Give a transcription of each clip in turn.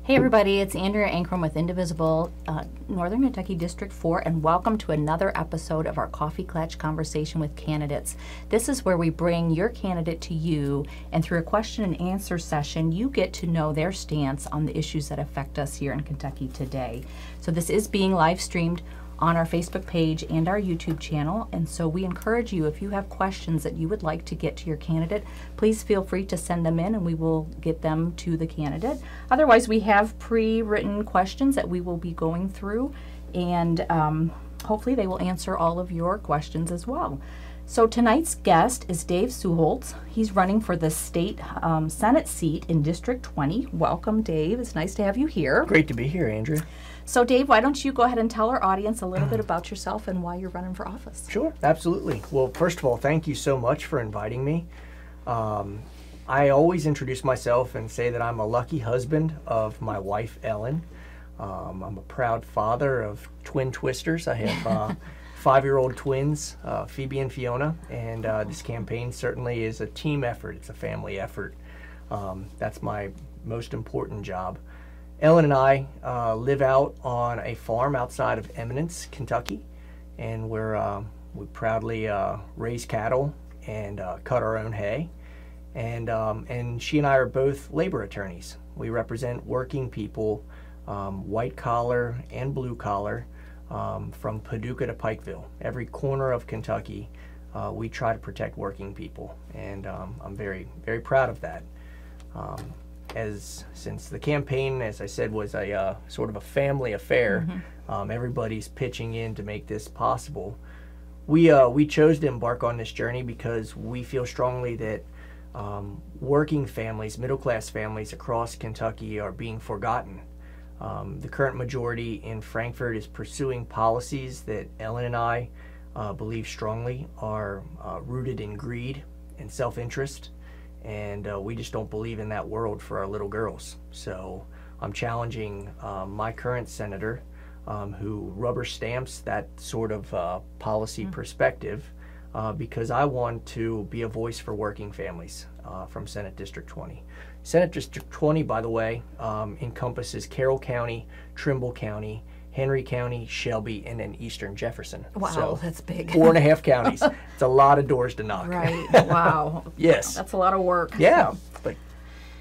Hey everybody, it's Andrea Ankrum with Indivisible, Northern Kentucky District 4, and welcome to another episode of our Coffee Klatch Conversation with Candidates. This is where we bring your candidate to you, and through a question and answer session, you get to know their stance on the issues that affect us here in Kentucky today. So this is being live streamed on our Facebook page and our YouTube channel, and so we encourage you, if you have questions that you would like to get to your candidate, please feel free to send them in and we will get them to the candidate. Otherwise, we have pre-written questions that we will be going through, and hopefully they will answer all of your questions as well. So tonight's guest is Dave Suetholz. He's running for the State Senate seat in District 20. Welcome, Dave. It's nice to have you here. Great to be here, Andrea. So Dave, why don't you go ahead and tell our audience a little bit about yourself and why you're running for office? Sure, absolutely. Well, first of all, thank you so much for inviting me. I always introduce myself and say that I'm a lucky husband of my wife, Ellen. I'm a proud father of twin twisters. I have 5-year-old twins, Phoebe and Fiona, and this campaign certainly is a team effort. It's a family effort. That's my most important job. Ellen and I live out on a farm outside of Eminence, Kentucky, and we proudly raise cattle and cut our own hay. And she and I are both labor attorneys. We represent working people, white collar and blue collar, from Paducah to Pikeville. Every corner of Kentucky, we try to protect working people, and I'm very, very proud of that. Since the campaign, as I said, was a sort of a family affair, everybody's pitching in to make this possible. We chose to embark on this journey because we feel strongly that working families, middle-class families across Kentucky are being forgotten. The current majority in Frankfort is pursuing policies that Ellen and I believe strongly are rooted in greed and self-interest. And we just don't believe in that world for our little girls. So I'm challenging my current senator, who rubber stamps that sort of policy perspective, because I want to be a voice for working families from Senate District 20. Senate District 20, by the way, encompasses Carroll County, Trimble County, Henry County, Shelby, and then Eastern Jefferson. Wow, so that's big. 4.5 counties. It's a lot of doors to knock. Right. Wow. Yes. That's a lot of work. Yeah. So. But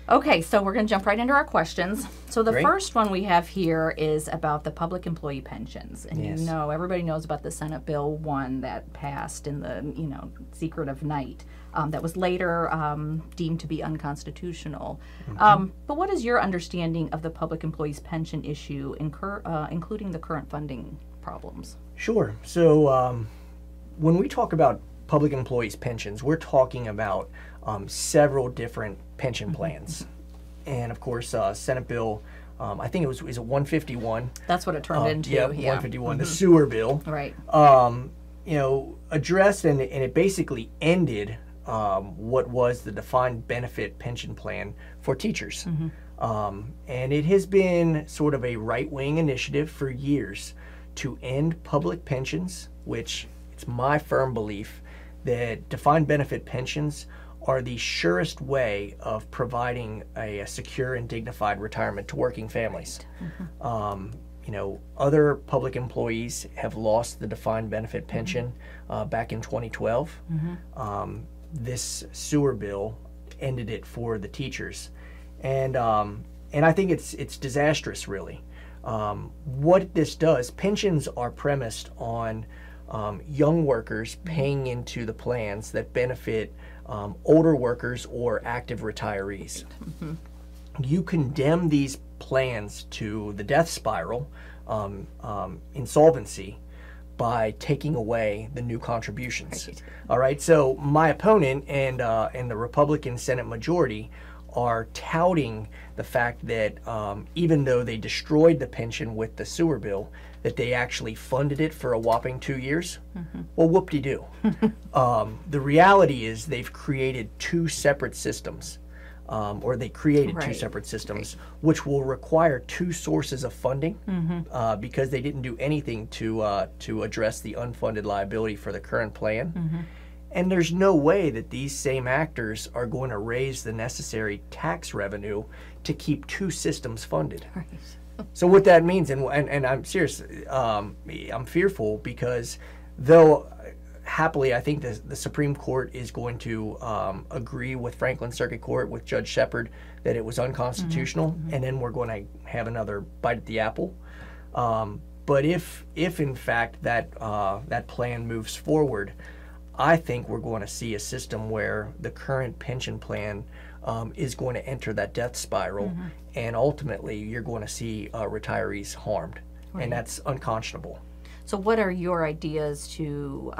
okay, so we're going to jump right into our questions. So the Great. first one we have here is about the public employee pensions. And Yes. you know, everybody knows about the Senate Bill 1 that passed in the, secret of night. That was later deemed to be unconstitutional. But what is your understanding of the public employees pension issue, including the current funding problems? Sure. So when we talk about public employees pensions, we're talking about several different pension plans. And of course, Senate Bill, I think is it 151? That's what it turned into. Yeah, 151, the sewer bill. Right. Addressed and it basically ended what was the defined benefit pension plan for teachers. And it has been sort of a right-wing initiative for years to end public pensions, which it's my firm belief that defined benefit pensions are the surest way of providing a secure and dignified retirement to working families. Other public employees have lost the defined benefit pension back in 2012. This sewer bill ended it for the teachers, and I think it's disastrous, really. What this does, pensions are premised on young workers paying into the plans that benefit older workers or active retirees. You condemn these plans to the death spiral, insolvency, by taking away the new contributions. Right. All right, so my opponent and the Republican Senate majority are touting the fact that even though they destroyed the pension with the sewer bill, that they actually funded it for a whopping 2 years. Well, whoop-de-doo. The reality is they've created two separate systems. Or they created two separate systems, which will require two sources of funding because they didn't do anything to address the unfunded liability for the current plan. And there's no way that these same actors are going to raise the necessary tax revenue to keep two systems funded. Right. So what that means, and I'm serious, I'm fearful because though happily I think the Supreme Court is going to agree with Franklin Circuit Court, with Judge Shepard, that it was unconstitutional, and then we're going to have another bite at the apple. But if in fact that plan moves forward, I think we're going to see a system where the current pension plan is going to enter that death spiral, and ultimately you're going to see retirees harmed, and that's unconscionable. So what are your ideas to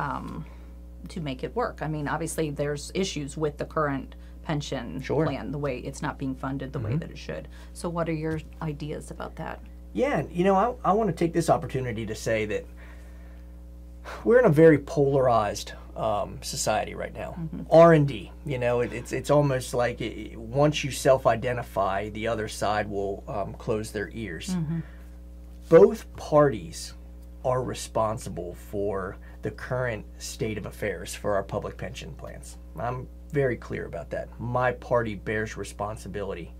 make it work? I mean, obviously there's issues with the current pension plan, the way it's not being funded the way that it should. So what are your ideas about that? Yeah, you know, I want to take this opportunity to say that we're in a very polarized society right now. R&D, you know, it's almost like once you self-identify, the other side will close their ears. Both parties are responsible for the current state of affairs for our public pension plans. I'm very clear about that. My party bears responsibility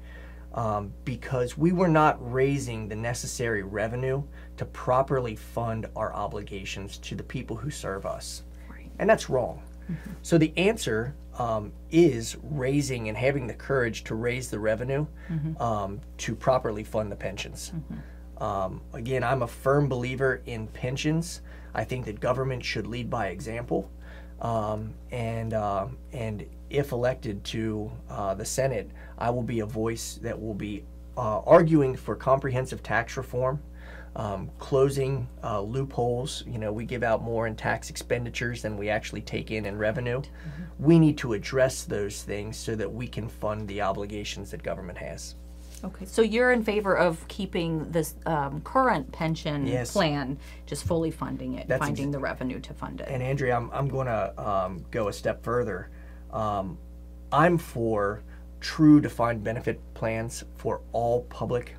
because we were not raising the necessary revenue to properly fund our obligations to the people who serve us. And that's wrong. So the answer is raising and having the courage to raise the revenue to properly fund the pensions. Again, I'm a firm believer in pensions. I think that government should lead by example. And if elected to the Senate, I will be a voice that will be arguing for comprehensive tax reform, closing loopholes. You know, we give out more in tax expenditures than we actually take in revenue. We need to address those things so that we can fund the obligations that government has. Okay, so you're in favor of keeping this current pension plan, just fully funding it, finding the revenue to fund it. And Andrea, I'm going to go a step further. I'm for true defined benefit plans for all public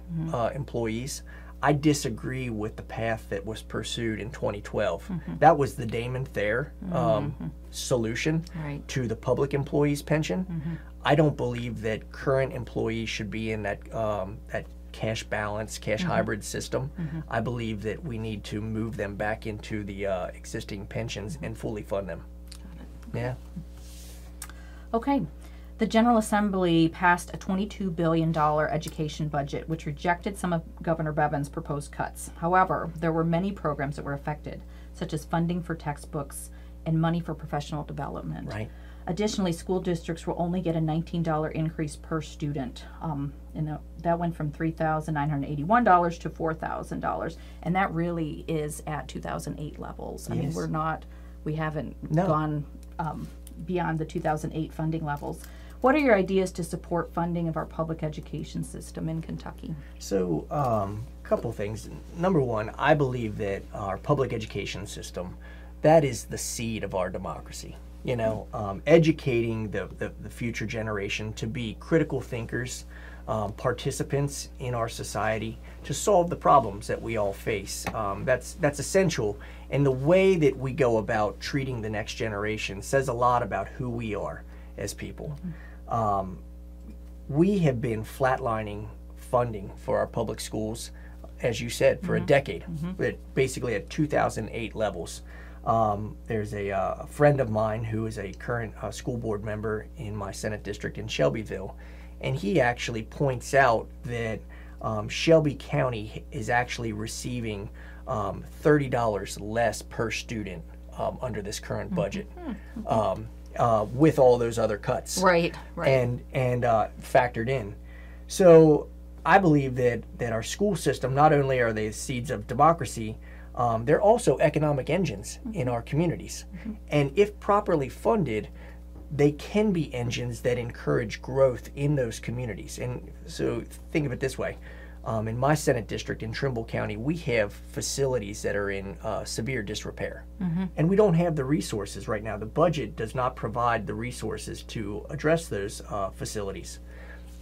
employees. I disagree with the path that was pursued in 2012. That was the Damon Thayer solution to the public employees' pension. I don't believe that current employees should be in that cash balance, cash hybrid system. I believe that we need to move them back into the existing pensions and fully fund them. Yeah. Okay. The General Assembly passed a $22 billion education budget, which rejected some of Governor Bevin's proposed cuts. However, there were many programs that were affected, such as funding for textbooks and money for professional development. Right. Additionally, school districts will only get a $19 increase per student. And that went from $3,981 to $4,000. And that really is at 2008 levels. I mean, we haven't gone beyond the 2008 funding levels. What are your ideas to support funding of our public education system in Kentucky? So, a couple things. Number one, I believe that our public education system, that is the seed of our democracy. You know, educating the future generation to be critical thinkers, participants in our society, to solve the problems that we all face. That's essential. And the way that we go about treating the next generation says a lot about who we are as people. We have been flatlining funding for our public schools, as you said, for a decade, but basically at 2008 levels. There's a friend of mine who is a current school board member in my Senate district in Shelbyville, and he actually points out that Shelby County is actually receiving $30 less per student under this current budget. With all those other cuts, right. and factored in. So I believe that our school system, not only are they seeds of democracy, they're also economic engines in our communities. And if properly funded, they can be engines that encourage growth in those communities. And so think of it this way. In my Senate district in Trimble County, we have facilities that are in severe disrepair. And we don't have the resources right now. The budget does not provide the resources to address those facilities.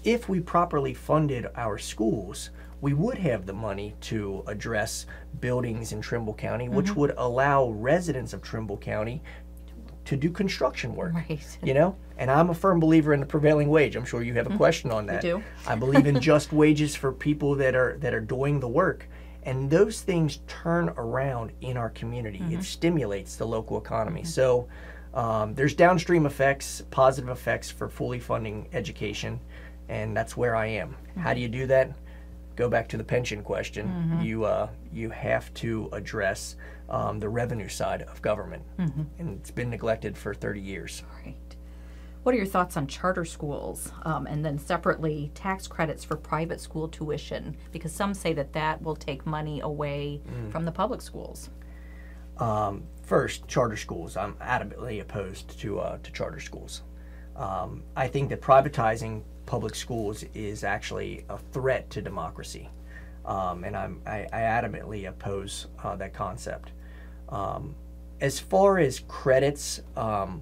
If we properly funded our schools, we would have the money to address buildings in Trimble County, which would allow residents of Trimble County to do construction work. Right. You know, and I'm a firm believer in the prevailing wage. I'm sure you have a question on that. I do. I believe in just wages for people that are doing the work. And those things turn around in our community. It stimulates the local economy. So there's downstream effects, positive effects for fully funding education, and that's where I am. How do you do that? Go back to the pension question. You have to address the revenue side of government, and it's been neglected for 30 years. Right. What are your thoughts on charter schools, and then separately tax credits for private school tuition? Because some say that will take money away from the public schools. First, charter schools. I'm adamantly opposed to charter schools. I think that privatizing public schools is actually a threat to democracy, and I adamantly oppose that concept. As far as credits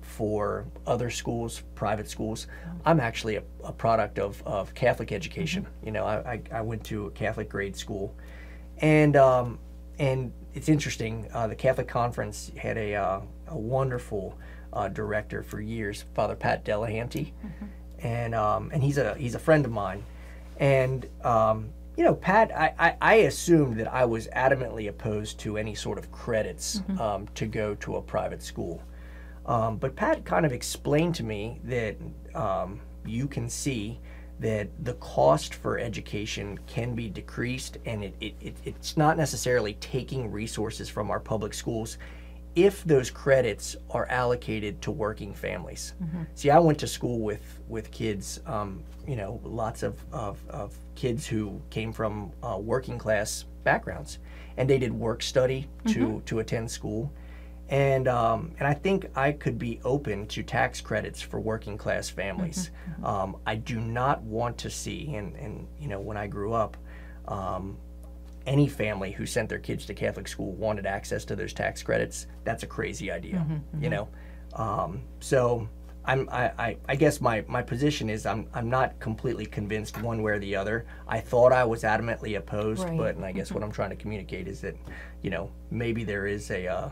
for other schools, private schools, I'm actually a product of Catholic education. You know, I went to a Catholic grade school, and it's interesting. The Catholic Conference had a wonderful director for years, Father Pat Delahanty, and he's a friend of mine, and you know, Pat, I assumed that I was adamantly opposed to any sort of credits to go to a private school. But Pat kind of explained to me that you can see that the cost for education can be decreased, and it's not necessarily taking resources from our public schools if those credits are allocated to working families. See, I went to school with kids, you know, lots of kids who came from working class backgrounds, and they did work study to attend school, and I think I could be open to tax credits for working class families. I do not want to see, and you know, when I grew up, any family who sent their kids to Catholic school wanted access to those tax credits. That's a crazy idea, you know. So I guess my position is I'm not completely convinced one way or the other. I thought I was adamantly opposed, but and I guess what I'm trying to communicate is that, you know, maybe there is a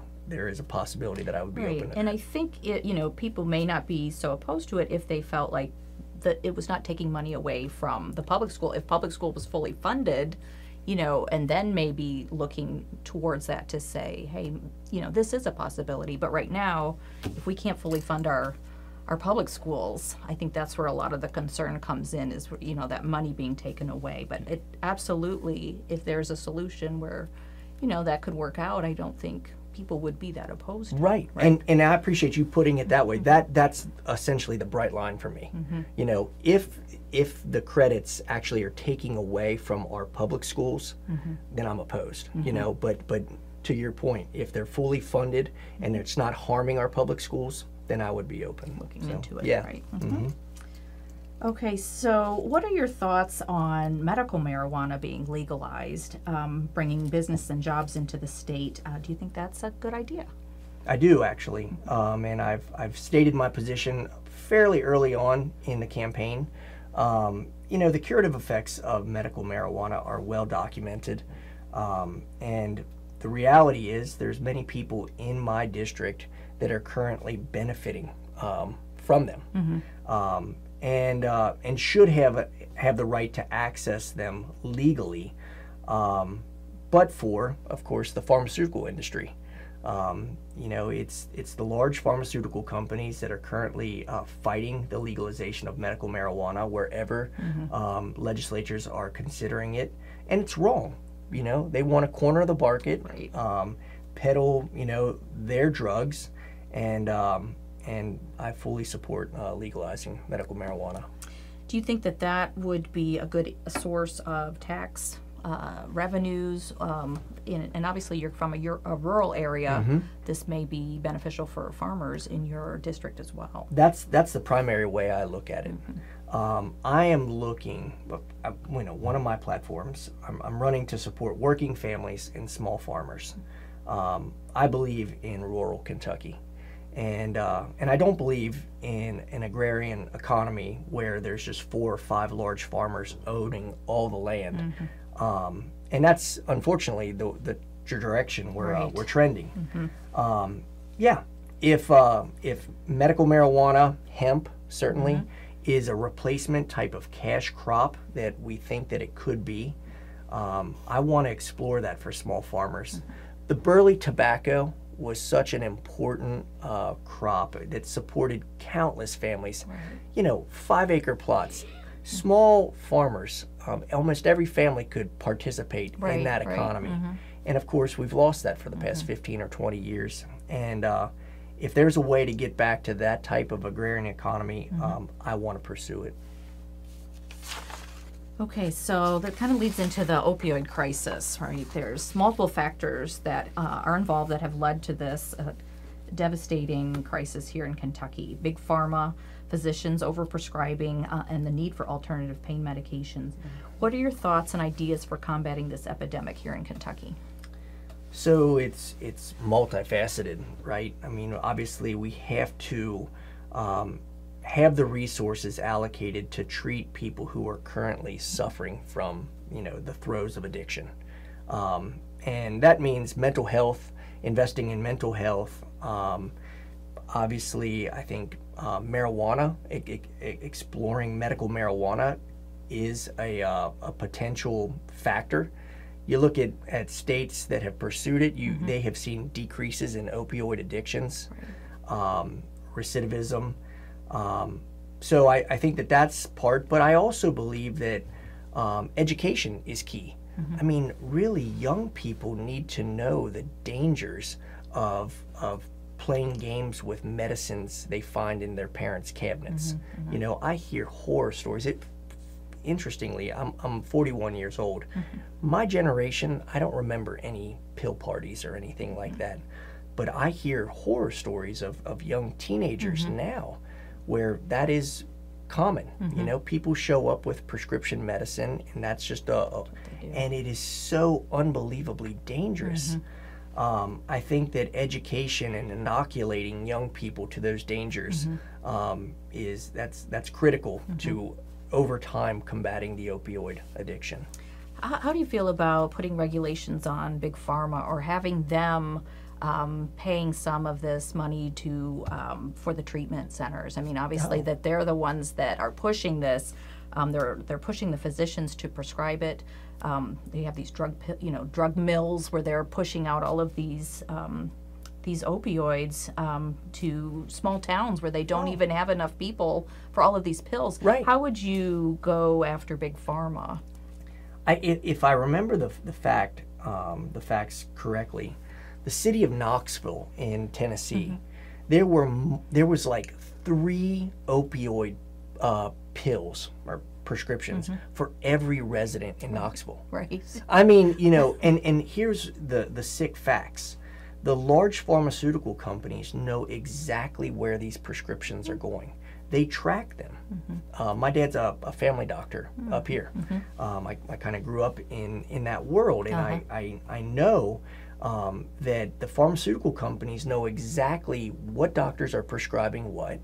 possibility that I would be open to. And I think you know, people may not be so opposed to it if they felt like that it was not taking money away from the public school. If public school was fully funded, you know, and then maybe looking towards that to say, hey, you know, this is a possibility. But right now, if we can't fully fund our public schools, I think that's where a lot of the concern comes in, is, you know, that money being taken away. But it absolutely, if there's a solution where, you know, that could work out, I don't think people would be that opposed to it. Right. And I appreciate you putting it that way. That's essentially the bright line for me. You know, if the credits actually are taking away from our public schools, then I'm opposed. You know, but to your point, if they're fully funded and it's not harming our public schools, then I would be open. Looking into it, yeah. right. Okay, so what are your thoughts on medical marijuana being legalized, bringing business and jobs into the state? Do you think that's a good idea? I do, actually, and I've stated my position fairly early on in the campaign. You know, the curative effects of medical marijuana are well documented, and the reality is there's many people in my district that are currently benefiting from them. And should have the right to access them legally, but for, of course, the pharmaceutical industry. You know, it's the large pharmaceutical companies that are currently fighting the legalization of medical marijuana wherever legislatures are considering it, and it's wrong. You know, they want to corner the market, peddle, you know, their drugs, and I fully support legalizing medical marijuana. Do you think that would be a good source of tax revenues? And obviously you're from a rural area. This may be beneficial for farmers in your district as well. That's the primary way I look at it. I am looking, you know, one of my platforms, I'm running to support working families and small farmers. I believe in rural Kentucky. And I don't believe in an agrarian economy where there's just 4 or 5 large farmers owning all the land. And that's unfortunately the direction we're trending. Yeah, if medical marijuana, hemp certainly, is a replacement type of cash crop that we think that it could be, I want to explore that for small farmers. The burley tobacco was such an important crop that supported countless families. You know, 5-acre plots, small farmers, almost every family could participate in that economy. And of course, we've lost that for the past 15 or 20 years. And if there's a way to get back to that type of agrarian economy, I want to pursue it. Okay, so that kind of leads into the opioid crisis, right? There's multiple factors that are involved that have led to this devastating crisis here in Kentucky. Big Pharma, physicians overprescribing, and the need for alternative pain medications. What are your thoughts and ideas for combating this epidemic here in Kentucky? So it's multifaceted, right? I mean, obviously we have to have the resources allocated to treat people who are currently suffering from, you know, the throes of addiction. And that means mental health, investing in mental health. Obviously, I think marijuana, exploring medical marijuana is a potential factor. You look at states that have pursued it, they have seen decreases in opioid addictions, recidivism. So I think that that's part, but I also believe that education is key. I mean, really, young people need to know the dangers of playing games with medicines they find in their parents' cabinets. You know, I hear horror stories. Interestingly, I'm 41 years old. My generation, I don't remember any pill parties or anything like that. But I hear horror stories of young teenagers now where that is common. You know, people show up with prescription medicine, and that's just and it is so unbelievably dangerous. I think that education and inoculating young people to those dangers that's critical to over time combating the opioid addiction. How do you feel about putting regulations on Big Pharma or having them paying some of this money to for the treatment centers? I mean, obviously that they're the ones that are pushing this. They're pushing the physicians to prescribe it. They have these drug mills where they're pushing out all of these opioids to small towns where they don't even have enough people for all of these pills. Right. How would you go after Big Pharma? If I remember the facts correctly, the city of Knoxville in Tennessee, there was like 3 opioid pills or prescriptions for every resident in Knoxville. Right. I mean, you know, and here's the sick facts. The large pharmaceutical companies know exactly where these prescriptions are going. They track them. My dad's a family doctor up here. I kind of grew up in that world, and I know that the pharmaceutical companies know exactly what doctors are prescribing what.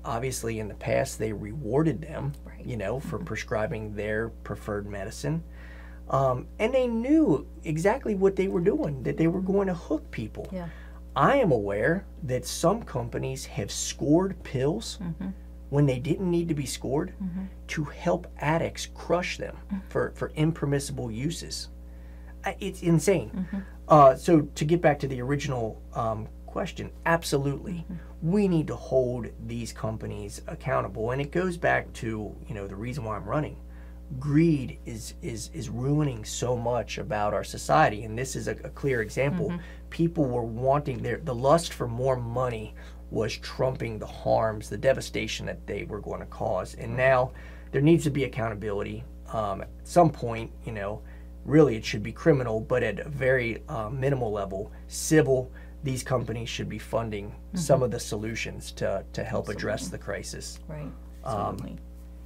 Obviously, in the past, they rewarded them, you know, for prescribing their preferred medicine. And they knew exactly what they were doing, that they were going to hook people. I am aware that some companies have scored pills when they didn't need to be scored to help addicts crush them for impermissible uses. It's insane. So to get back to the original question, absolutely. We need to hold these companies accountable. And it goes back to, you know, the reason why I'm running. Greed is ruining so much about our society, and this is a clear example. People were wanting the lust for more money was trumping the harms, the devastation that they were going to cause. And now there needs to be accountability. At some point, you know, really it should be criminal, but at a very minimal level, civil. These companies should be funding some of the solutions to help address the crisis. Right. Absolutely.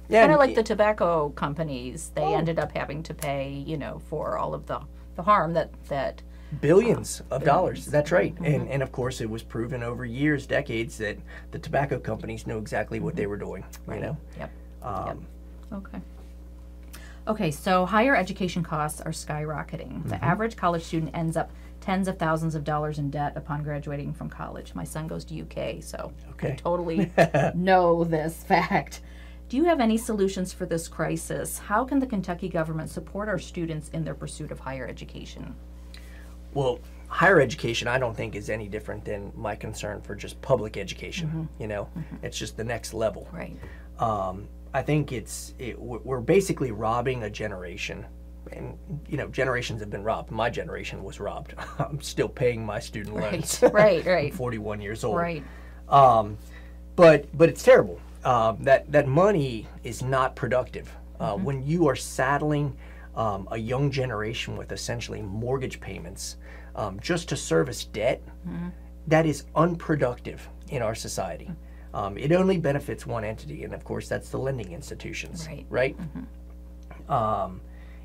Yeah, kind of like the tobacco companies, they ended up having to pay, you know, for all of the harm that billions of dollars. That's right. And of course, it was proven over years, decades, that the tobacco companies knew exactly what they were doing. You know. Yep. Okay. Okay, so higher education costs are skyrocketing. The average college student ends up tens of thousands of dollars in debt upon graduating from college. My son goes to UK, so I totally know this fact. Do you have any solutions for this crisis? How can the Kentucky government support our students in their pursuit of higher education? Well, higher education, I don't think, is any different than my concern for just public education. You know, it's just the next level. Right. I think we're basically robbing a generation. And, you know, generations have been robbed. My generation was robbed. I'm still paying my student loans. Right. I'm 41 years old. Right. But it's terrible. That money is not productive. When you are saddling a young generation with essentially mortgage payments just to service debt, that is unproductive in our society. It only benefits one entity, and of course that's the lending institutions, right?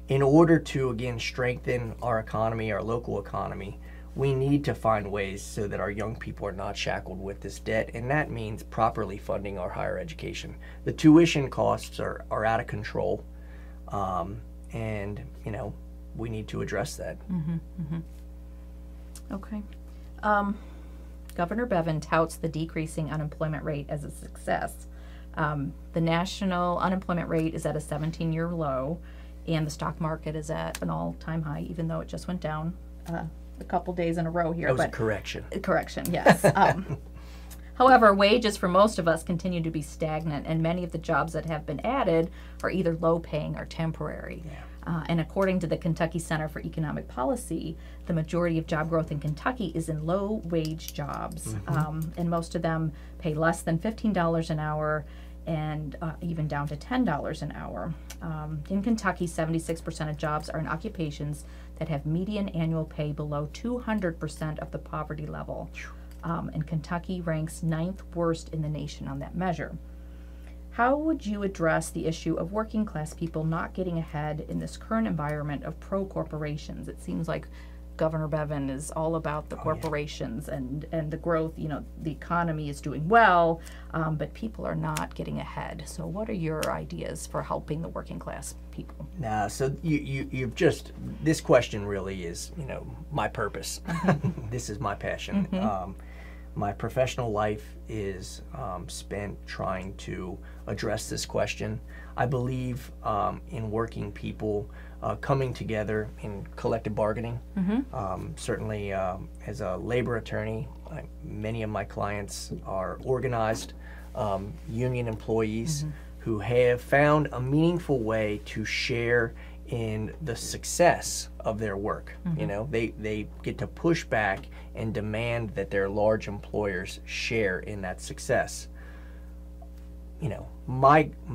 In order to, again, strengthen our economy, our local economy, we need to find ways so that our young people are not shackled with this debt, and that means properly funding our higher education. The tuition costs are out of control, and, you know, we need to address that. Okay. Governor Bevin touts the decreasing unemployment rate as a success. The national unemployment rate is at a 17-year low, and the stock market is at an all-time high, even though it just went down a couple days in a row here. That was a correction. Correction, yes. However, wages for most of us continue to be stagnant, and many of the jobs that have been added are either low-paying or temporary. And according to the Kentucky Center for Economic Policy, the majority of job growth in Kentucky is in low-wage jobs, and most of them pay less than $15 an hour, and even down to $10 an hour. In Kentucky, 76% of jobs are in occupations that have median annual pay below 200% of the poverty level. And Kentucky ranks 9th worst in the nation on that measure. How would you address the issue of working class people not getting ahead in this current environment of pro-corporations? It seems like Governor Bevin is all about the corporations and the growth. You know, the economy is doing well, but people are not getting ahead. So what are your ideas for helping the working class people? So you've just, this question really is, you know, my purpose. This is my passion. My professional life is spent trying to address this question. I believe in working people coming together in collective bargaining. Certainly as a labor attorney, many of my clients are organized union employees who have found a meaningful way to share in the success of their work. You know, they get to push back and demand that their large employers share in that success. You know,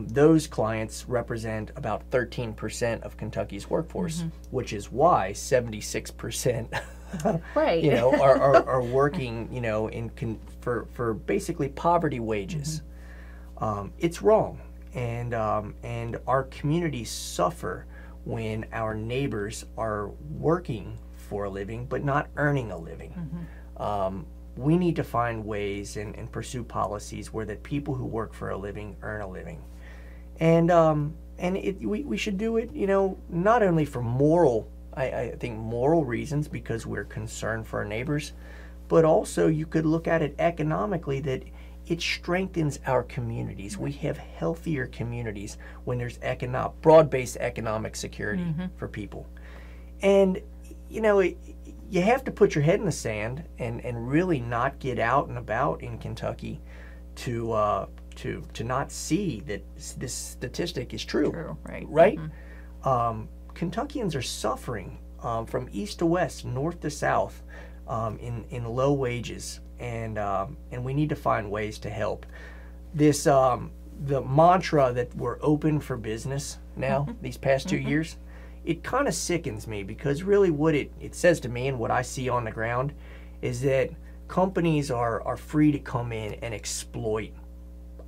those clients represent about 13% of Kentucky's workforce, which is why 76% you know, are working, you know, for basically poverty wages. It's wrong, and our communities suffer when our neighbors are working for a living but not earning a living. We need to find ways and pursue policies where that people who work for a living earn a living, and we should do it, you know, not only for moral, I think moral reasons because we're concerned for our neighbors, but also you could look at it economically, that it strengthens our communities. We have healthier communities when there's broad-based economic security for people. And, you know, you have to put your head in the sand and really not get out and about in Kentucky to not see that this statistic is true. Right? Kentuckians are suffering from east to west, north to south, in low wages. And we need to find ways to help. This the mantra that we're open for business now, these past 2 years, it kind of sickens me, because really what it says to me and what I see on the ground is that companies are free to come in and exploit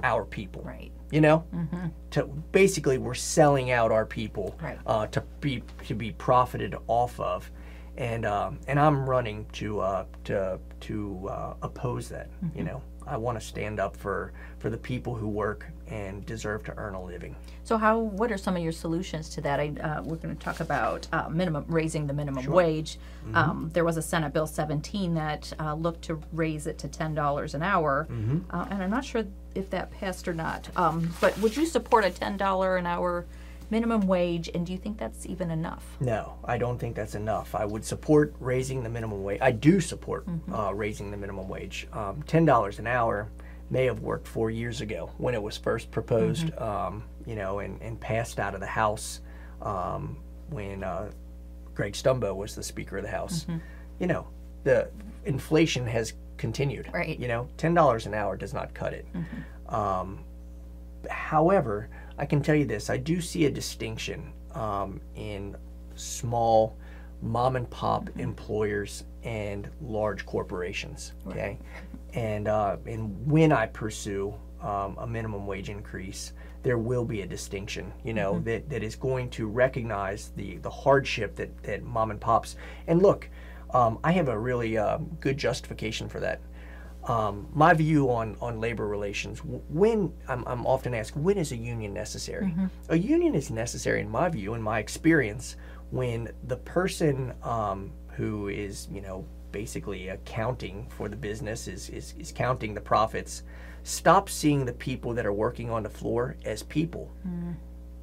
our people. You know, to basically we're selling out our people to be profited off of. And I'm running to oppose that. You know, I want to stand up for the people who work and deserve to earn a living. So what are some of your solutions to that? We're going to talk about raising the minimum Sure. wage. There was a Senate Bill 17 that looked to raise it to $10 an hour, and I'm not sure if that passed or not. But would you support a $10 an hour minimum wage, and do you think that's even enough? No, I don't think that's enough. I would support raising the minimum wage. I do support raising the minimum wage. $10 an hour may have worked 4 years ago when it was first proposed, and passed out of the House when Greg Stumbo was the Speaker of the House. The inflation has continued. Right. $10 an hour does not cut it. However, I can tell you this, I do see a distinction in small mom and pop employers and large corporations, okay? And when I pursue a minimum wage increase, there will be a distinction, that is going to recognize the hardship that mom and pops, and look, I have a really good justification for that. My view on labor relations, when I'm often asked, when is a union necessary? A union is necessary, in my view, in my experience, when the person who is, basically accounting for the business, is counting the profits, stops seeing the people that are working on the floor as people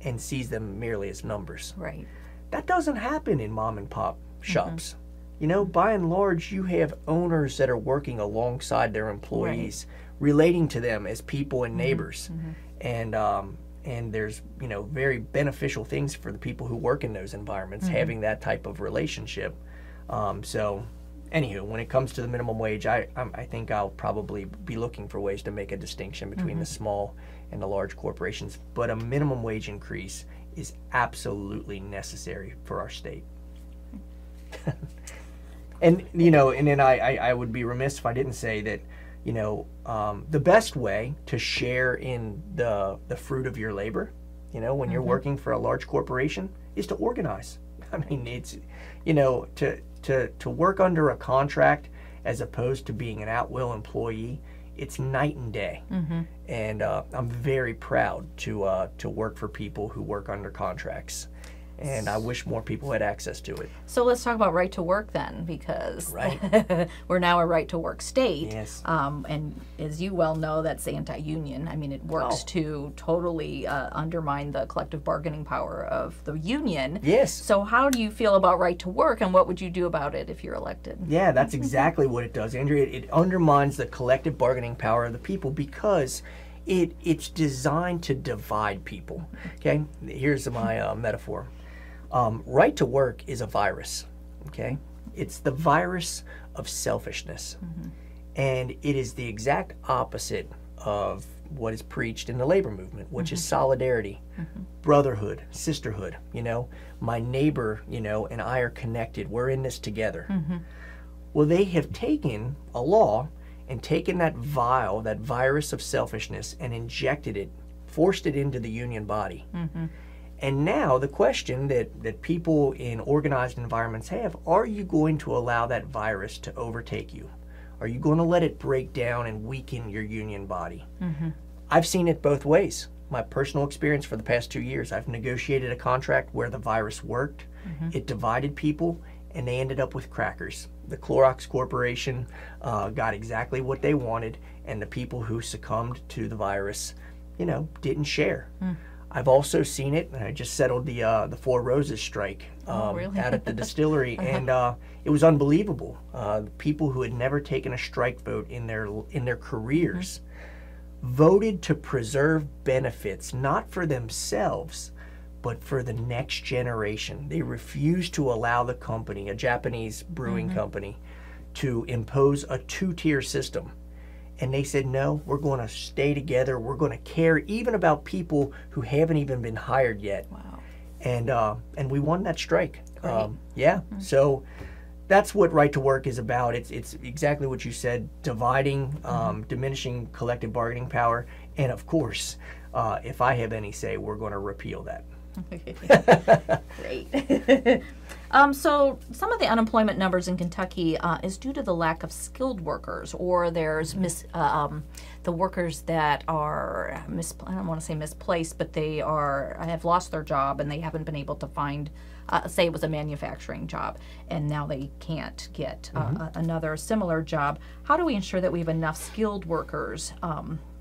and sees them merely as numbers. Right. That doesn't happen in mom and pop shops. By and large, you have owners that are working alongside their employees, relating to them as people and neighbors. And there's, very beneficial things for the people who work in those environments, having that type of relationship. So, anywho, when it comes to the minimum wage, I think I'll probably be looking for ways to make a distinction between the small and the large corporations. But a minimum wage increase is absolutely necessary for our state. And then I would be remiss if I didn't say that, the best way to share in the fruit of your labor, when you're working for a large corporation, is to organize. I mean, it's, to work under a contract as opposed to being an at-will employee, it's night and day. And I'm very proud to work for people who work under contracts. And I wish more people had access to it. So let's talk about right to work then, because we're now a right to work state. Yes. And as you well know, that's anti-union. I mean, it works to totally undermine the collective bargaining power of the union. Yes. So how do you feel about right to work, and what would you do about it if you're elected? Yeah, that's exactly what it does, Andrea. It undermines the collective bargaining power of the people because it's designed to divide people. Okay, here's my metaphor. Right to work is a virus, okay? It's the virus of selfishness. And it is the exact opposite of what is preached in the labor movement, which is solidarity, brotherhood, sisterhood, my neighbor, and I are connected. We're in this together. Well, they have taken a law and taken that virus of selfishness, and injected it, forced it into the union body. And now the question that people in organized environments have, are you going to allow that virus to overtake you? Are you going to let it break down and weaken your union body? I've seen it both ways. My personal experience for the past 2 years, I've negotiated a contract where the virus worked, it divided people, and they ended up with crackers. The Clorox Corporation got exactly what they wanted, and the people who succumbed to the virus, didn't share. I've also seen it, and I just settled the Four Roses strike really? out at the distillery, and it was unbelievable. People who had never taken a strike vote in their careers voted to preserve benefits, not for themselves, but for the next generation. They refused to allow the company, a Japanese brewing company, to impose a two-tier system. And they said, no, we're going to stay together. We're going to care even about people who haven't even been hired yet. Wow. And we won that strike. So that's what right to work is about. It's exactly what you said, dividing, diminishing collective bargaining power. And of course, if I have any say, we're going to repeal that. Great. So some of the unemployment numbers in Kentucky is due to the lack of skilled workers, or there's the workers that are, I don't want to say misplaced, but they have lost their job and they haven't been able to find, say it was a manufacturing job, and now they can't get another similar job. How do we ensure that we have enough skilled workers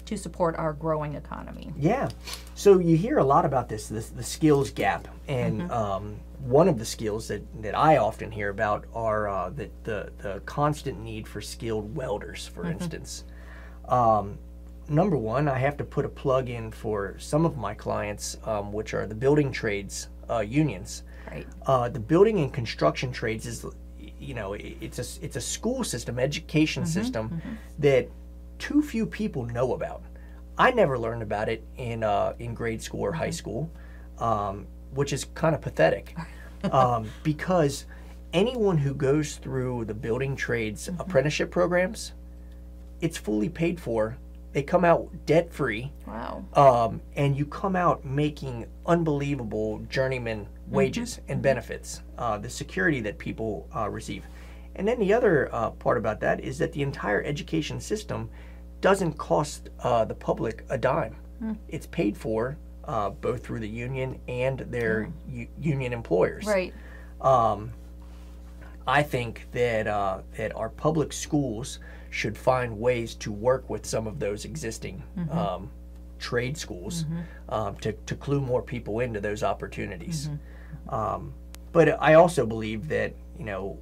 to support our growing economy? Yeah, so you hear a lot about the skills gap, and one of the skills that I often hear about are the constant need for skilled welders, for instance. Number one, I have to put a plug in for some of my clients, which are the building trades unions. Right. The building and construction trades is, it's a school system, education system that too few people know about. I never learned about it in grade school or high school, which is kind of pathetic, because anyone who goes through the building trades apprenticeship programs, it's fully paid for. They come out debt free. Wow. And you come out making unbelievable journeyman wages and benefits, the security that people receive. And then the other part about that is that the entire education system doesn't cost the public a dime. It's paid for both through the union and their union employers. Right. I think that our public schools should find ways to work with some of those existing trade schools to clue more people into those opportunities. But I also believe that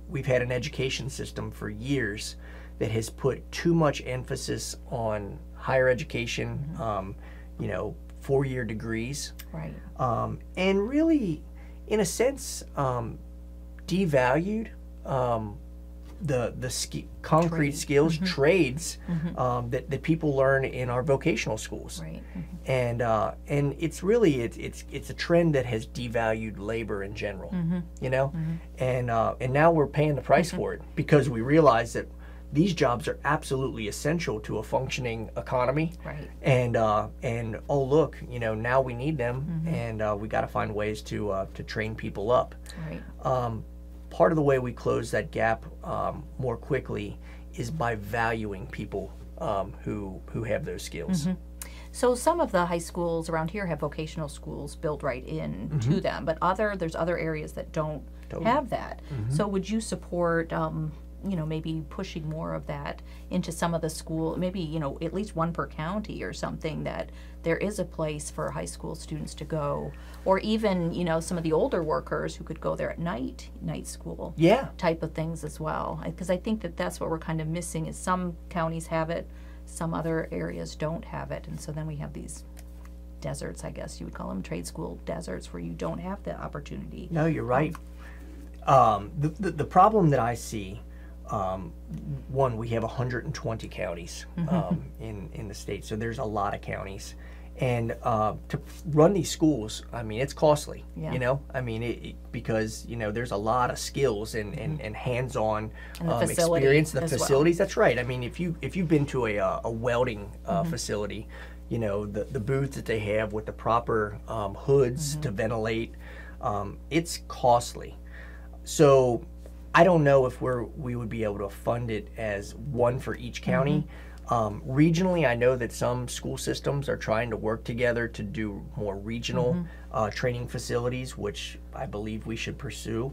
we've had an education system for years that has put too much emphasis on higher education, 4-year degrees, right, and really, in a sense, devalued the concrete skills, trades that people learn in our vocational schools. Right. And it's really it's a trend that has devalued labor in general, and now we're paying the price for it, because we realize that these jobs are absolutely essential to a functioning economy. Right. And oh look, now we need them, and we got to find ways to train people up. Right. Part of the way we close that gap more quickly is by valuing people who have those skills. So some of the high schools around here have vocational schools built right in to them, but there's other areas that don't have that. So would you support maybe pushing more of that into some of the school, maybe, at least one per county or something, that there is a place for high school students to go, or even, some of the older workers who could go there at night school type of things as well. Because I think that's what we're kind of missing, is some counties have it, some other areas don't have it. And so then we have these deserts, I guess you would call them, trade school deserts, where you don't have the opportunity. No, you're right. The problem that I see, one, we have 120 counties in the state, so there's a lot of counties, and to run these schools, it's costly. Because there's a lot of skills and hands-on experience. The facilities, that's right. If you've been to a welding facility, the booths that they have with the proper hoods to ventilate, it's costly. So I don't know if we would be able to fund it as one for each county. Regionally, I know that some school systems are trying to work together to do more regional training facilities, which I believe we should pursue.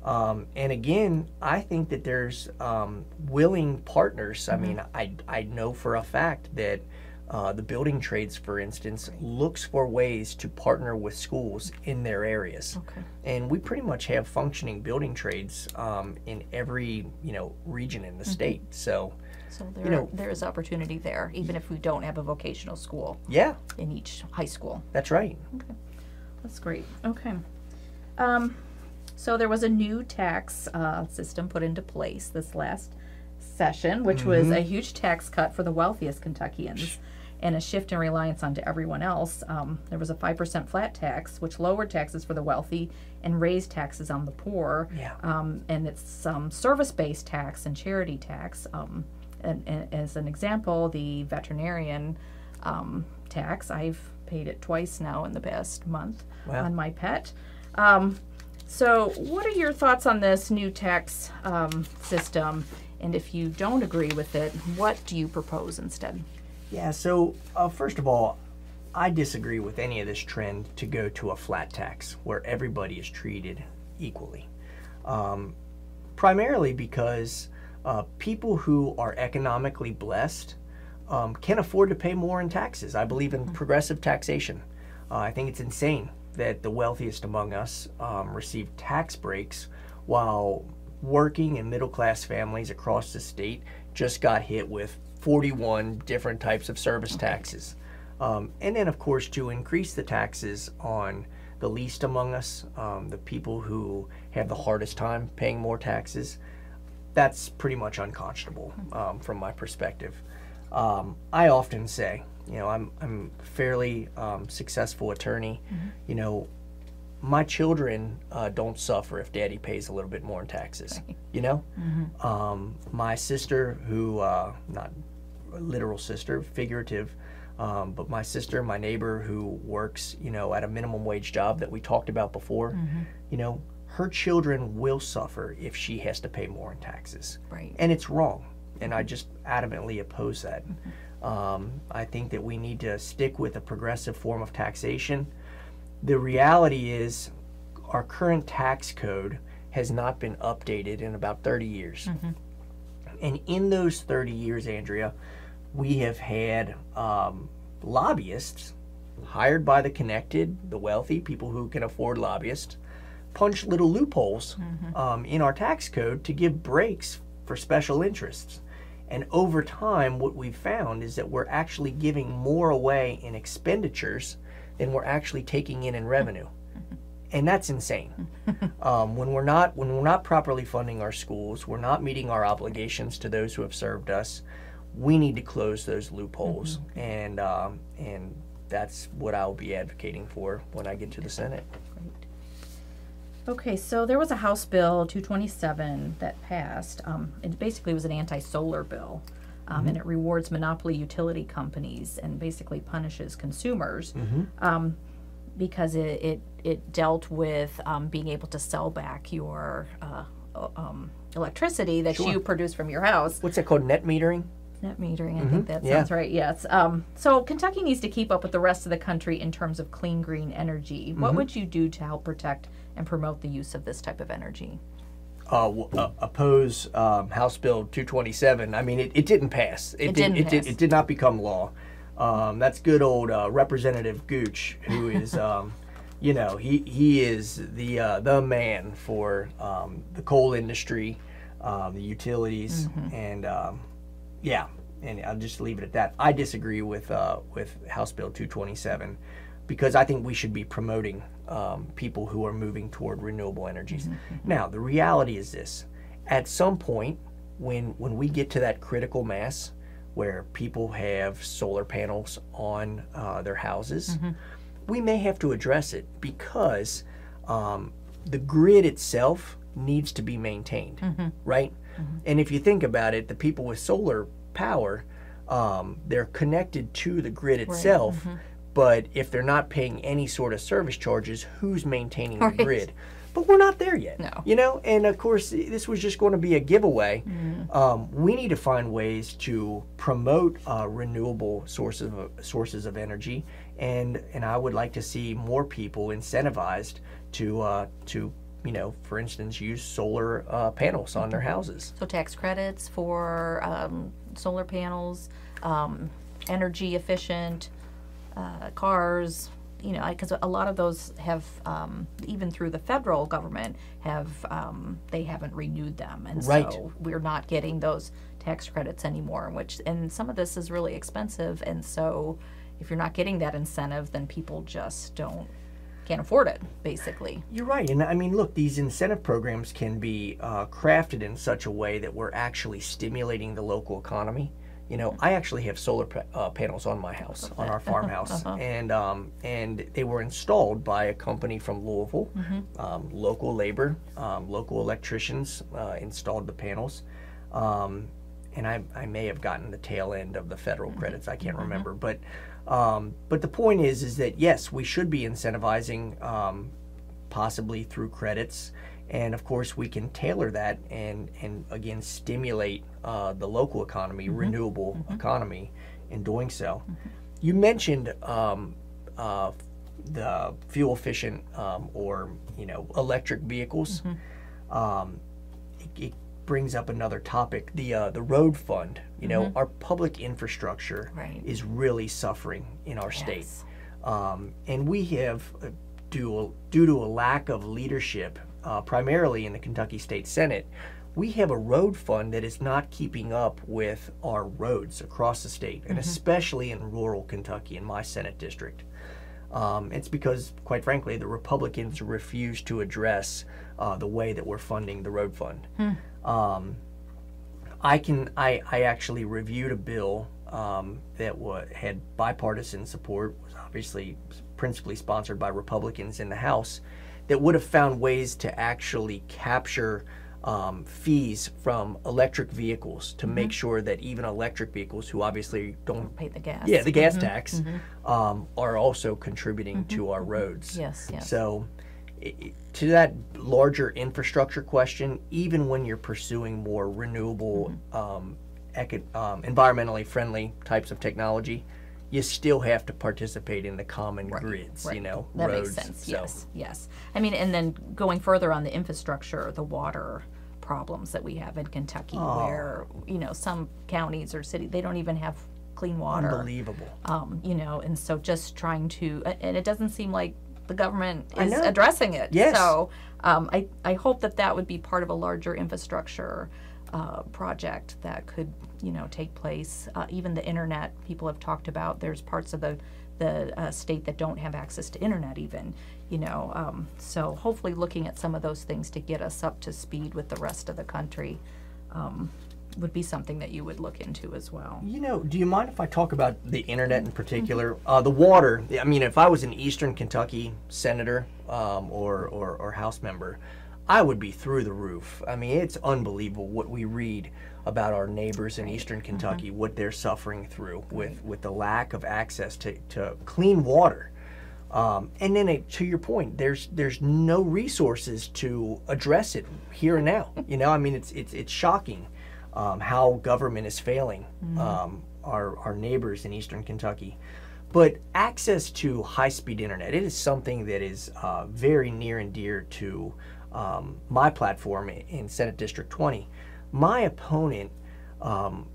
And again, I think that there's willing partners. I know for a fact that the building trades, for instance, looks for ways to partner with schools in their areas. Okay. And we pretty much have functioning building trades in every region in the state. So there is opportunity there, even if we don't have a vocational school. Yeah. In each high school. That's right. Okay, that's great. Okay. So there was a new tax system put into place this last session, which was a huge tax cut for the wealthiest Kentuckians and a shift in reliance onto everyone else. There was a 5% flat tax, which lowered taxes for the wealthy and raised taxes on the poor. And it's some service-based tax and charity tax. And as an example, the veterinarian tax, I've paid it twice now in the past month on my pet. So what are your thoughts on this new tax system? And if you don't agree with it, what do you propose instead? Yeah, so first of all, I disagree with any of this trend to go to a flat tax where everybody is treated equally. Primarily because people who are economically blessed can afford to pay more in taxes. I believe in progressive taxation. I think it's insane that the wealthiest among us receive tax breaks while working and middle-class families across the state just got hit with 41 different types of service taxes. And then, of course, to increase the taxes on the least among us, the people who have the hardest time paying more taxes, that's pretty much unconscionable from my perspective. I often say, I'm a fairly successful attorney. My children don't suffer if daddy pays a little bit more in taxes, my sister who, not a literal sister, figurative, but my sister, my neighbor who works, at a minimum wage job that we talked about before, her children will suffer if she has to pay more in taxes. Right. And it's wrong. And I just adamantly oppose that. I think that we need to stick with a progressive form of taxation. The reality is our current tax code has not been updated in about 30 years. And in those 30 years, Andrea, we have had lobbyists hired by the connected, the wealthy, people who can afford lobbyists, punch little loopholes in our tax code to give breaks for special interests. And over time, what we've found is that we're actually giving more away in expenditures than we're actually taking in revenue. And that's insane. When we're not properly funding our schools, we're not meeting our obligations to those who have served us. We need to close those loopholes, and that's what I'll be advocating for when I get to the Senate. Great. Okay, so there was a House Bill 227 that passed. It basically was an anti-solar bill, and it rewards monopoly utility companies and basically punishes consumers because it dealt with being able to sell back your electricity that you produce from your house. What's that called? Net metering? Net metering, I think that sounds right, yes. So Kentucky needs to keep up with the rest of the country in terms of clean, green energy. What would you do to help protect and promote the use of this type of energy? Oppose House Bill 227. I mean, it didn't pass. It did not become law. That's good old Representative Gooch, who is, he is the man for the coal industry, the utilities, and and I'll just leave it at that. I disagree with House Bill 227 because I think we should be promoting people who are moving toward renewable energies. Now, the reality is this. At some point, when we get to that critical mass where people have solar panels on their houses, we may have to address it because the grid itself needs to be maintained, right? And if you think about it, the people with solar power, they're connected to the grid itself, but if they're not paying any sort of service charges, who's maintaining the grid? But we're not there yet, and of course, this was just going to be a giveaway. We need to find ways to promote renewable sources of energy, and I would like to see more people incentivized to for instance, use solar panels on their houses. So tax credits for solar panels, energy efficient cars, because a lot of those have, even through the federal government, they haven't renewed them. And so we're not getting those tax credits anymore, and some of this is really expensive. And so if you're not getting that incentive, then people just can't afford it, basically. You're right. And I mean, look, these incentive programs can be crafted in such a way that we're actually stimulating the local economy. I actually have solar panels on my house, on our farmhouse, and they were installed by a company from Louisville, local labor, local electricians installed the panels, and I may have gotten the tail end of the federal credits. I can't remember, but the point is that yes, we should be incentivizing possibly through credits. And of course, we can tailor that and again stimulate the local economy, renewable economy, in doing so. You mentioned the fuel efficient or electric vehicles. It brings up another topic, the road fund. Our public infrastructure is really suffering in our state, and we have due to a lack of leadership, primarily in the Kentucky State Senate, we have a road fund that is not keeping up with our roads across the state, and especially in rural Kentucky, in my Senate district. It's because, quite frankly, the Republicans refuse to address the way that we're funding the road fund. I actually reviewed a bill that had bipartisan support, was obviously principally sponsored by Republicans in the House, that would have found ways to actually capture fees from electric vehicles to make sure that even electric vehicles, who obviously don't pay the gas, the gas tax, are also contributing to our roads. Yes. So, to that larger infrastructure question, even when you're pursuing more renewable, environmentally friendly types of technology, you still have to participate in the common grids, that roads. Makes sense. Yes. I mean, and then going further on the infrastructure, the water problems that we have in Kentucky, where some counties or cities, they don't even have clean water. Unbelievable. And so just trying to, and it doesn't seem like the government is addressing it. Yes. So I hope that would be part of a larger infrastructure project that could take place. Even the internet, people have talked about, there's parts of the state that don't have access to internet even, so hopefully looking at some of those things to get us up to speed with the rest of the country would be something that you would look into as well. Do you mind if I talk about the internet in particular? The water, I mean, if I was an Eastern Kentucky senator or House member, I would be through the roof. I mean, it's unbelievable what we read about our neighbors in Eastern Kentucky, what they're suffering through with the lack of access to clean water. And then to your point, there's no resources to address it here and now. I mean, it's shocking how government is failing our neighbors in Eastern Kentucky. But access to high-speed internet, it is something that is very near and dear to my platform in Senate District 20. My opponent,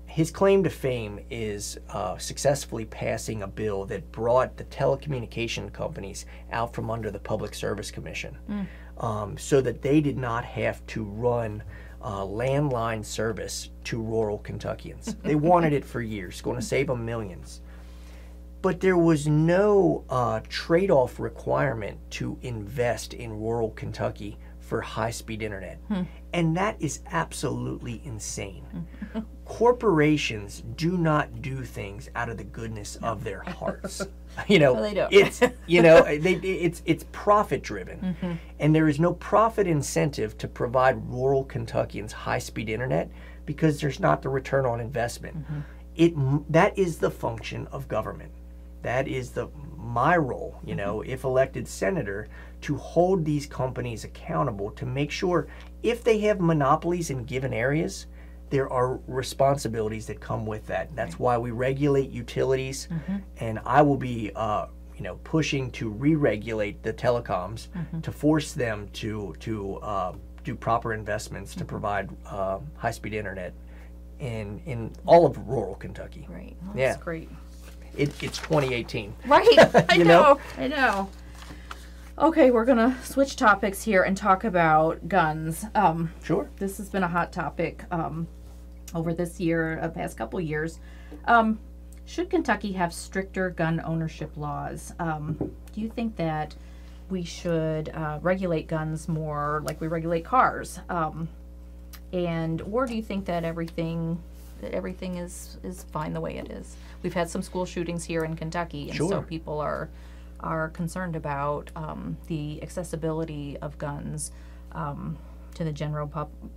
his claim to fame is successfully passing a bill that brought the telecommunication companies out from under the Public Service Commission, so that they did not have to run landline service to rural Kentuckians. They wanted it for years, going to save them millions. But there was no trade-off requirement to invest in rural Kentucky for high-speed internet. And that is absolutely insane. Corporations do not do things out of the goodness of their hearts. They don't. It's profit driven. And there is no profit incentive to provide rural Kentuckians high-speed internet because there's not the return on investment. That is the function of government. That is my role, if elected senator, to hold these companies accountable, to make sure if they have monopolies in given areas, there are responsibilities that come with that. That's why we regulate utilities, and I will be, pushing to re-regulate the telecoms to force them to do proper investments to provide high-speed internet in all of rural Kentucky. Right. Well, that's great. It's 2018. Right. I know. Okay, we're going to switch topics here and talk about guns. Sure. This has been a hot topic over this year, the past couple years. Should Kentucky have stricter gun ownership laws? Do you think that we should regulate guns more like we regulate cars? Or do you think that everything is fine the way it is? We've had some school shootings here in Kentucky, and so people are concerned about the accessibility of guns to the general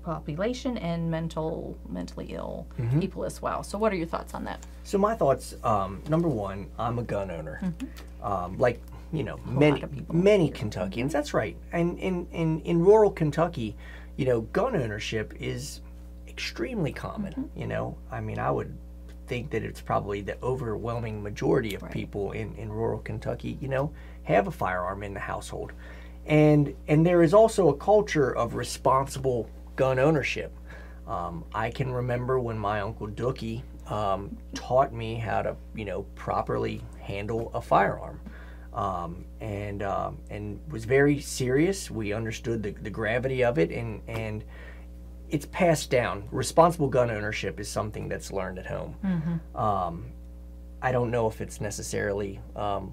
population and mentally ill people as well. So what are your thoughts on that? So my thoughts, number one, I'm a gun owner. Like many Kentuckians. That's right. And in rural Kentucky, gun ownership is extremely common. I mean, I would think that it's probably the overwhelming majority of people in rural Kentucky, have a firearm in the household. And there is also a culture of responsible gun ownership. I can remember when my Uncle Dookie taught me how to, properly handle a firearm. And was very serious. We understood the gravity of it, and it's passed down. Responsible gun ownership is something that's learned at home. I don't know if it's necessarily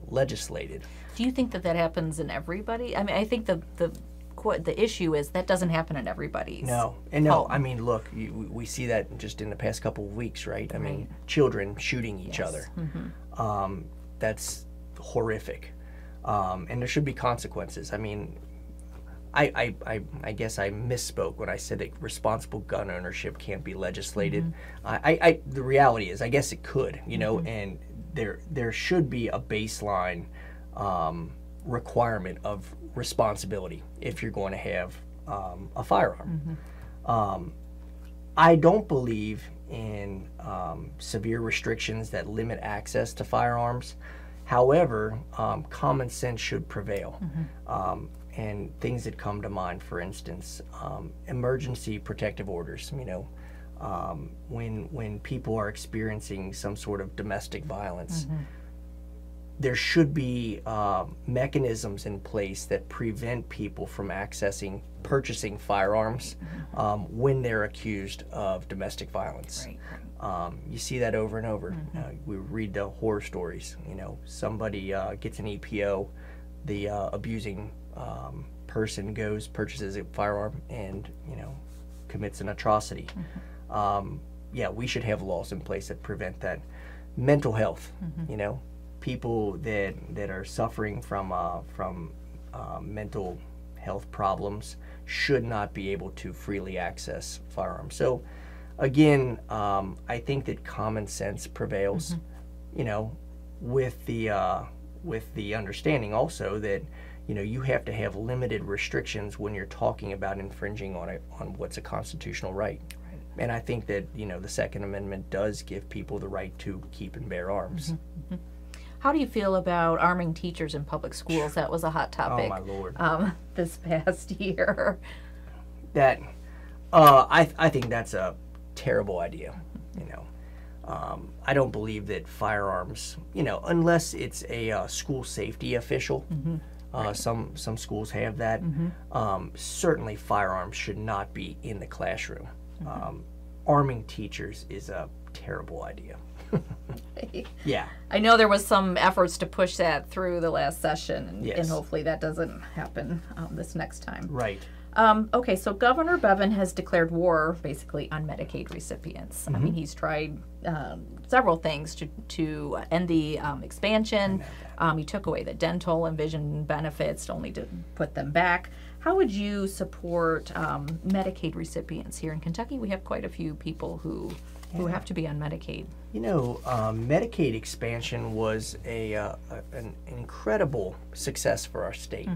legislated. Do you think that happens in everybody? I mean, I think the issue is that doesn't happen in everybody's home. I mean, look, we see that just in the past couple of weeks, right? I mean, children shooting each other. That's horrific, and there should be consequences. I mean, I guess I misspoke when I said that responsible gun ownership can't be legislated. The reality is, I guess it could, and there should be a baseline requirement of responsibility if you're going to have a firearm. I don't believe in severe restrictions that limit access to firearms. However, common sense should prevail. And things that come to mind, for instance, emergency protective orders. When people are experiencing some sort of domestic violence, there should be mechanisms in place that prevent people from purchasing firearms when they're accused of domestic violence. You see that over and over. We read the horror stories. Somebody gets an EPO, the abusing person purchases a firearm, and commits an atrocity. We should have laws in place that prevent that. Mental health. People that are suffering from mental health problems should not be able to freely access firearms. So again, I think that common sense prevails, with the understanding also that you have to have limited restrictions when you're talking about infringing on what's a constitutional right. And I think that the Second Amendment does give people the right to keep and bear arms. How do you feel about arming teachers in public schools? That was a hot topic. Oh my Lord! This past year. I think that's a terrible idea. I don't believe that firearms, unless it's a school safety official. Some schools have that. Certainly, firearms should not be in the classroom. Arming teachers is a terrible idea. Yeah. I know there was some efforts to push that through the last session, and hopefully that doesn't happen this next time. Right. Okay, so Governor Bevin has declared war basically on Medicaid recipients. I mean, he's tried several things to end the expansion. He took away the dental and vision benefits only to put them back. How would you support Medicaid recipients here in Kentucky? We have quite a few people who have to be on Medicaid. Medicaid expansion was an incredible success for our state.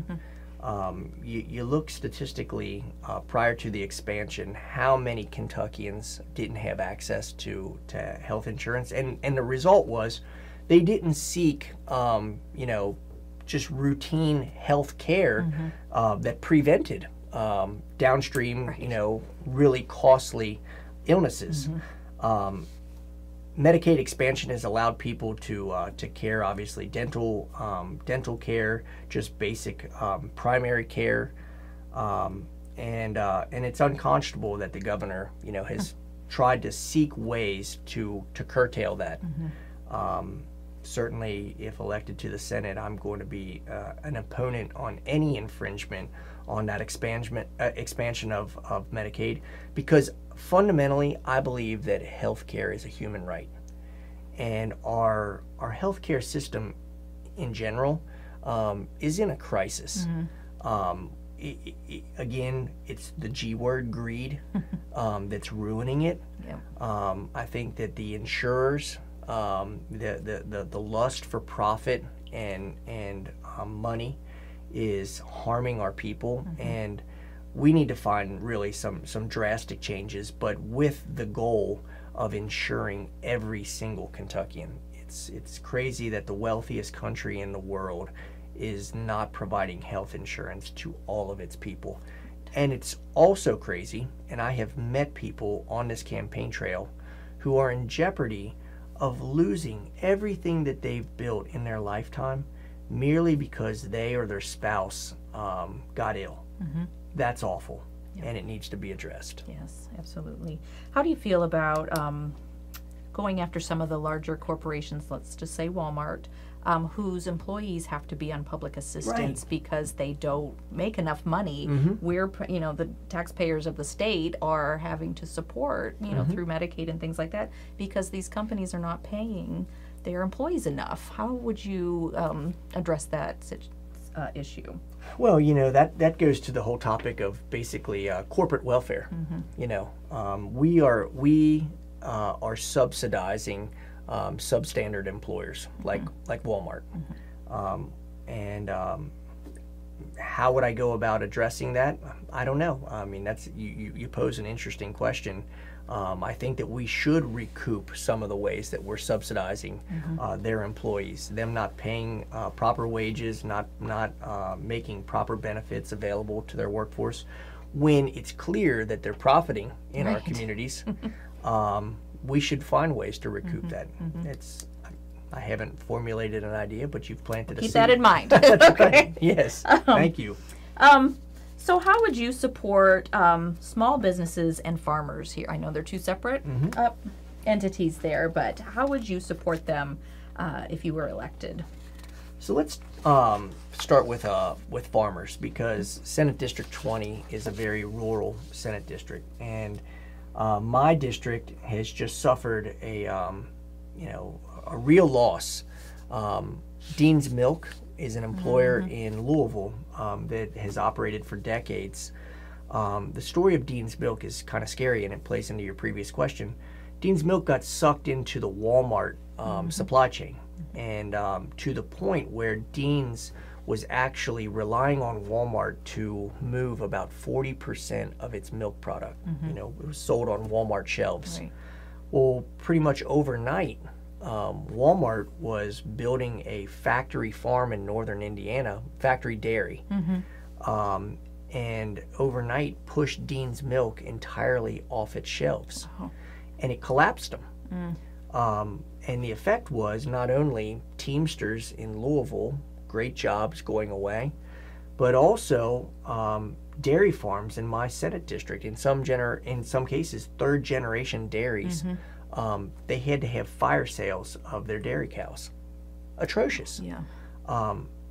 You look statistically prior to the expansion, how many Kentuckians didn't have access to health insurance, and the result was they didn't seek just routine health care that prevented downstream really costly illnesses. Medicaid expansion has allowed people to care, obviously, dental care, just basic primary care, and it's unconscionable that the governor, has tried to seek ways to curtail that. Certainly, if elected to the Senate, I'm going to be an opponent on any infringement on that expansion of Medicaid, because fundamentally, I believe that health care is a human right. And our healthcare system in general is in a crisis. Again, it's the G word, greed, that's ruining it. I think that the insurers, the lust for profit and money is harming our people, and we need to find really some drastic changes, but with the goal of ensuring every single Kentuckian. It's crazy that the wealthiest country in the world is not providing health insurance to all of its people. And it's also crazy, and I have met people on this campaign trail who are in jeopardy of losing everything that they've built in their lifetime merely because they or their spouse got ill. That's awful, and it needs to be addressed. Yes, absolutely. How do you feel about going after some of the larger corporations, let's just say Walmart, whose employees have to be on public assistance because they don't make enough money? We're, the taxpayers of the state are having to support, through Medicaid and things like that, because these companies are not paying their employees enough. How would you address that issue? Well, that goes to the whole topic of basically corporate welfare. We are subsidizing substandard employers like Walmart. And how would I go about addressing that? I don't know. I mean, that's you pose an interesting question. I think that we should recoup some of the ways that we're subsidizing their employees, them not paying proper wages, not making proper benefits available to their workforce, when it's clear that they're profiting in our communities. We should find ways to recoup that. I haven't formulated an idea, but you've planted a seed. Keep that in mind. That's okay. Yes. Thank you. So how would you support small businesses and farmers here? I know they're two separate entities there, but how would you support them if you were elected? So let's start with farmers, because Senate District 20 is a very rural Senate district, and my district has just suffered a real loss. Dean's Milk is an employer in Louisville that has operated for decades. The story of Dean's Milk is kind of scary, and it plays into your previous question. Dean's Milk got sucked into the Walmart supply chain, and to the point where Dean's was actually relying on Walmart to move about 40% of its milk product. It was sold on Walmart shelves. Right. Well, pretty much overnight, Walmart was building a factory farm in northern Indiana, factory dairy, and overnight pushed Dean's Milk entirely off its shelves. And it collapsed them. And the effect was not only Teamsters in Louisville, great jobs going away, but also dairy farms in my Senate district. In some cases, third generation dairies. They had to have fire sales of their dairy cows. Atrocious. Yeah.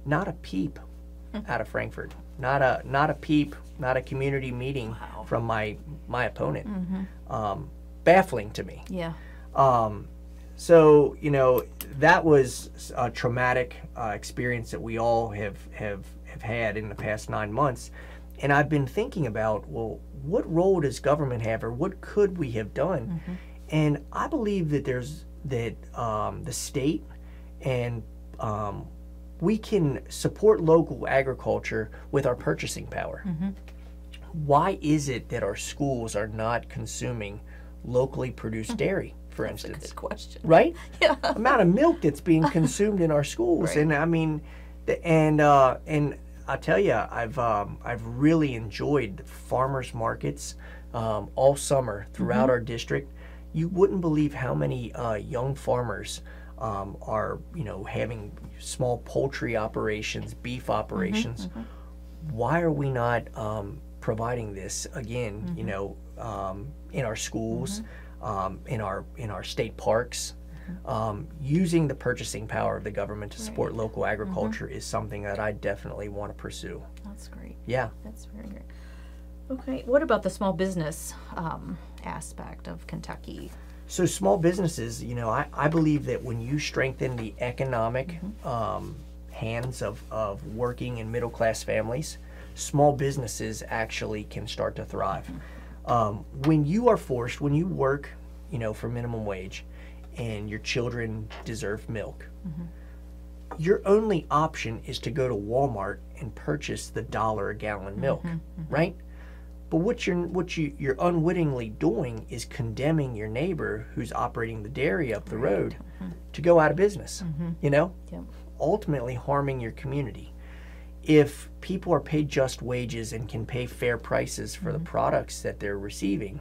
Not a peep out of Frankfort. Not a peep. Not a community meeting from my opponent. Baffling to me. Yeah. So that was a traumatic experience that we all have had in the past 9 months, and I've been thinking about, well, what role does government have, or what could we have done? And I believe that the state and we can support local agriculture with our purchasing power. Why is it that our schools are not consuming locally produced dairy, for instance? That's a good question. Right? Yeah. Amount of milk that's being consumed in our schools. Right. And I mean, and I tell you, I've really enjoyed farmers markets all summer throughout our district. You wouldn't believe how many young farmers are having small poultry operations, beef operations. Why are we not providing this again? In our schools, in our state parks. Using the purchasing power of the government to support local agriculture is something that I definitely want to pursue. That's great. Yeah. That's very great. Okay, what about the small business aspect of Kentucky? So small businesses, I believe that when you strengthen the economic hands of working and middle class families, small businesses actually can start to thrive. When you work, for minimum wage, and your children deserve milk, your only option is to go to Walmart and purchase the $1 a gallon milk, right? But what you're unwittingly doing is condemning your neighbor who's operating the dairy up the road to go out of business, you know? Yep. Ultimately harming your community. If people are paid just wages and can pay fair prices for the products that they're receiving,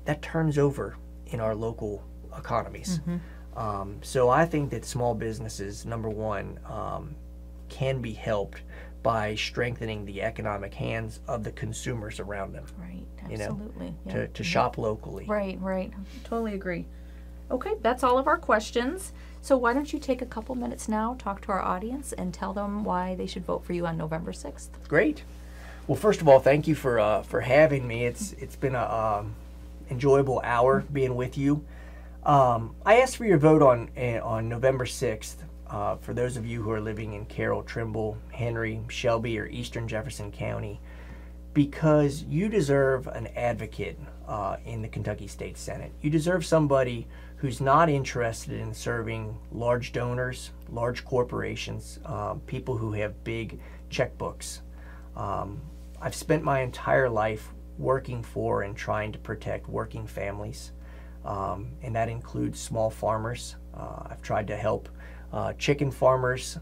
that turns over in our local economies. So I think that small businesses, number one, can be helped by strengthening the economic hands of the consumers around them. Right, absolutely. You know, To shop locally. Right. Totally agree. Okay, that's all of our questions. So why don't you take a couple minutes now, talk to our audience, and tell them why they should vote for you on November 6th. Great. Well, first of all, thank you for having me. It's been a enjoyable hour being with you. I asked for your vote on November 6th. For those of you who are living in Carroll, Trimble, Henry, Shelby, or Eastern Jefferson County, because you deserve an advocate in the Kentucky State Senate. You deserve somebody who's not interested in serving large donors, large corporations, people who have big checkbooks. I've spent my entire life working for and trying to protect working families, and that includes small farmers. I've tried to help chicken farmers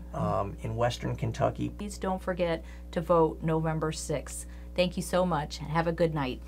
in Western Kentucky. Please don't forget to vote November 6th. Thank you so much, and have a good night.